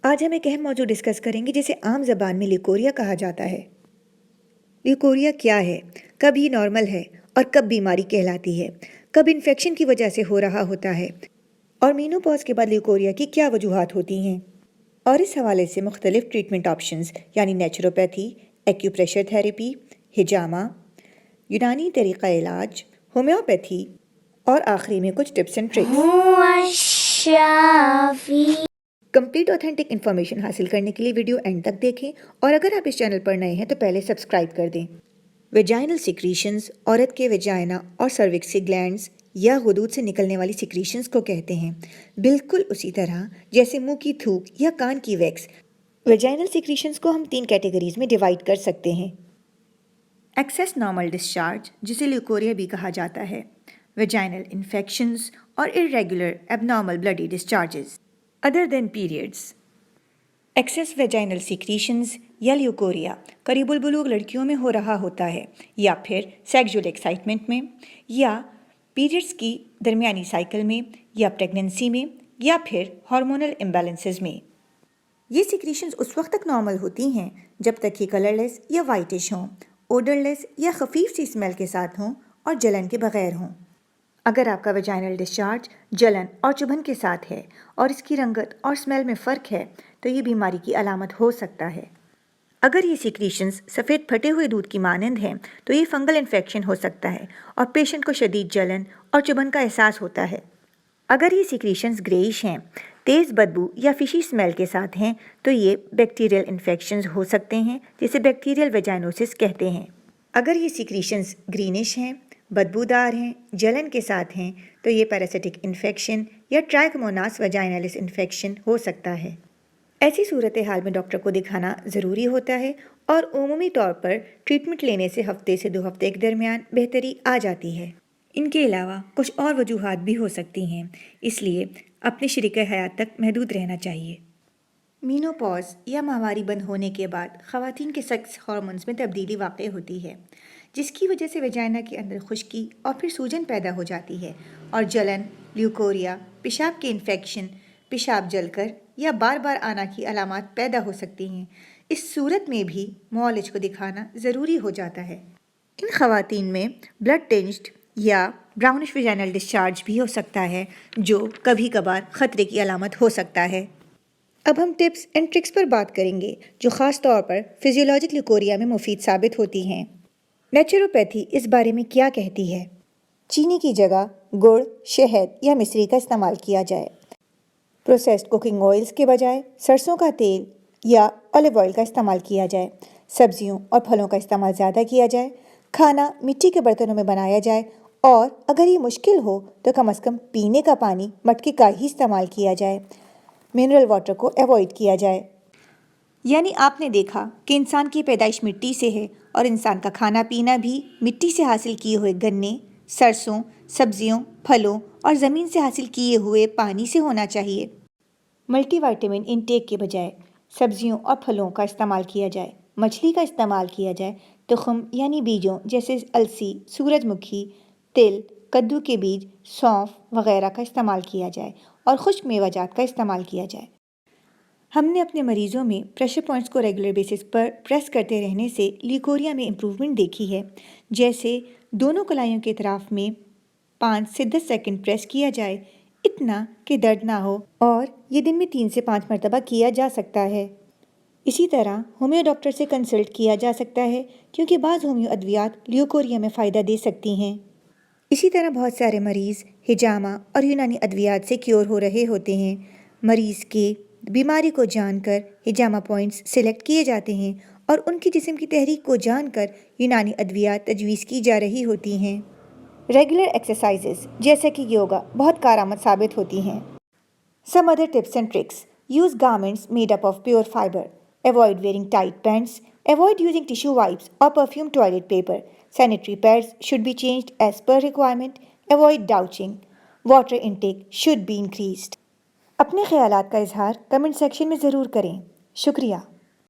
آج ہم ایک اہم موضوع ڈسکس کریں گے جسے عام زبان میں لیکوریا کہا جاتا ہے۔ لیکوریا کیا ہے، کب یہ نارمل ہے اور کب بیماری کہلاتی ہے، کب انفیکشن کی وجہ سے ہو رہا ہوتا ہے اور مینوپاز کے بعد لیکوریا کی کیا وجوہات ہوتی ہیں، اور اس حوالے سے مختلف ٹریٹمنٹ آپشنز یعنی نیچروپیتھی، ایکیوپریشر تھیراپی، ہجامہ، یونانی طریقہ علاج، ہومیوپیتھی اور آخری میں کچھ tips and tricks. Complete authentic information حاصل کرنے کے لیے ویڈیو اینڈ تک دیکھیں، اور اگر آپ اس چینل پر نئے ہیں تو پہلے سبسکرائب کر دیں۔ ویجائنل سیکریشنز عورت کے ویجائنا اور سروکسی گلینڈز یا غدود سے نکلنے والی سیکریشنز کو کہتے ہیں، بالکل اسی طرح جیسے منہ کی تھوک یا کان کی ویکس۔ ویجائنل سیکریشنز کو ہم 3 کیٹیگریز میں ڈیوائڈ کر سکتے ہیں۔ ایکسیس نارمل ڈسچارج، جسے لیکوریا بھی کہا جاتا ہے، ویجائنل انفیکشنز اور irregular abnormal bloody discharges other than periods۔ Excess vaginal secretions یا لیوکوریا قریب البلوغ لڑکیوں میں ہو رہا ہوتا ہے، یا پھر سیکسول ایکسائٹمنٹ میں، یا پیریڈز کی درمیانی سائیکل میں، یا پریگننسی میں، یا پھر ہارمونل امبیلنسز میں۔ یہ سیکریشنز اس وقت تک نارمل ہوتی ہیں جب تک یہ کلرلیس یا وائٹش ہوں، اوڈرلیس یا خفیف سی اسمیل کے ساتھ ہوں اور جلن کے بغیر ہوں۔ اگر آپ کا ویجائنل ڈسچارج جلن اور چبھن کے ساتھ ہے اور اس کی رنگت اور اسمیل میں فرق ہے تو یہ بیماری کی علامت ہو سکتا ہے۔ اگر یہ سیکریشنز سفید پھٹے ہوئے دودھ کی مانند ہیں تو یہ فنگل انفیکشن ہو سکتا ہے اور پیشنٹ کو شدید جلن اور چبھن کا احساس ہوتا ہے۔ اگر یہ سیکریشنز گریئش ہیں، تیز بدبو یا فشی اسمیل کے ساتھ ہیں تو یہ بیکٹیریل انفیکشنز ہو سکتے ہیں، جسے بیکٹیریل ویجائنوسس کہتے ہیں۔ اگر یہ سیکریشنز گرینش ہیں، بدبودار ہیں، جلن کے ساتھ ہیں تو یہ پیراسائٹک انفیکشن یا ٹرائکوموناس ویجائنلس انفیکشن ہو سکتا ہے۔ ایسی صورتحال میں ڈاکٹر کو دکھانا ضروری ہوتا ہے اور عمومی طور پر ٹریٹمنٹ لینے سے ہفتے سے 2 ہفتے کے درمیان بہتری آ جاتی ہے۔ ان کے علاوہ کچھ اور وجوہات بھی ہو سکتی ہیں، اس لیے اپنے شریک حیات تک محدود رہنا چاہیے۔ مینوپاز یا ماہواری بند ہونے کے بعد خواتین کے سیکس ہارمونز میں تبدیلی واقع ہوتی ہے، جس کی وجہ سے ویجائنا کے اندر خشکی اور پھر سوجن پیدا ہو جاتی ہے اور جلن، لیوکوریا، پیشاب کے انفیکشن، پیشاب جل کر یا بار بار آنا کی علامات پیدا ہو سکتی ہیں۔ اس صورت میں بھی معالج کو دکھانا ضروری ہو جاتا ہے۔ ان خواتین میں بلڈ ٹینجڈ یا براؤنش ویجائنل ڈسچارج بھی ہو سکتا ہے، جو کبھی کبھار خطرے کی علامت ہو سکتا ہے۔ اب ہم ٹپس اینڈ ٹرکس پر بات کریں گے جو خاص طور پر فزیولوجک لیکوریا میں مفید ثابت ہوتی ہیں۔ نیچروپیتھی اس بارے میں کیا کہتی ہے؟ چینی کی جگہ گڑ، شہد یا مصری کا استعمال کیا جائے۔ پروسیسڈ کوکنگ آئلز کے بجائے سرسوں کا تیل یا اولیو آئل کا استعمال کیا جائے۔ سبزیوں اور پھلوں کا استعمال زیادہ کیا جائے۔ کھانا مٹی کے برتنوں میں بنایا جائے، اور اگر یہ مشکل ہو تو کم از کم پینے کا پانی مٹکے کا ہی استعمال کیا جائے۔ منرل واٹر کو ایوائڈ کیا جائے۔ یعنی آپ نے دیکھا کہ انسان کی پیدائش مٹی سے ہے اور انسان کا کھانا پینا بھی مٹی سے حاصل کیے ہوئے گنے، سرسوں، سبزیوں، پھلوں اور زمین سے حاصل کیے ہوئے پانی سے ہونا چاہیے۔ ملٹی وائٹامن انٹیک کے بجائے سبزیوں اور پھلوں کا استعمال کیا جائے۔ مچھلی کا استعمال کیا جائے۔ تخم یعنی بیجوں جیسے السی، سورج مکھی، تل، کدو کے بیج، سونف وغیرہ کا استعمال کیا جائے اور خشک میوہ جات کا استعمال کیا جائے۔ ہم نے اپنے مریضوں میں پریشر پوائنٹس کو ریگولر بیسس پر پریس کرتے رہنے سے لیکوریا میں امپروومنٹ دیکھی ہے، جیسے دونوں کلائیوں کے اطراف میں 5 سے 10 سیکنڈ پریس کیا جائے، اتنا کہ درد نہ ہو، اور یہ دن میں 3 سے 5 مرتبہ کیا جا سکتا ہے۔ اسی طرح ہومیو ڈاکٹر سے کنسلٹ کیا جا سکتا ہے، کیونکہ بعض ہومیو ادویات لیکوریا میں فائدہ دے سکتی ہیں۔ اسی طرح بہت سارے مریض ہجامہ اور یونانی ادویات سے کیور ہو رہے ہوتے ہیں۔ مریض کے بیماری کو جان کر ہجامہ پوائنٹس سلیکٹ کیے جاتے ہیں اور ان کی جسم کی تحریک کو جان کر یونانی ادویات تجویز کی جا رہی ہوتی ہیں۔ ریگولر ایکسرسائزز جیسے کہ یوگا بہت کارآمد ثابت ہوتی ہیں۔ Some other tips and tricks: use garments made up of pure fiber. Avoid wearing tight pants. Avoid using tissue wipes or perfume toilet paper. Sanitary pads should be changed as per requirement. Avoid douching. Water intake should be increased. اپنے خیالات کا اظہار comment section میں ضرور کریں۔ شکریہ۔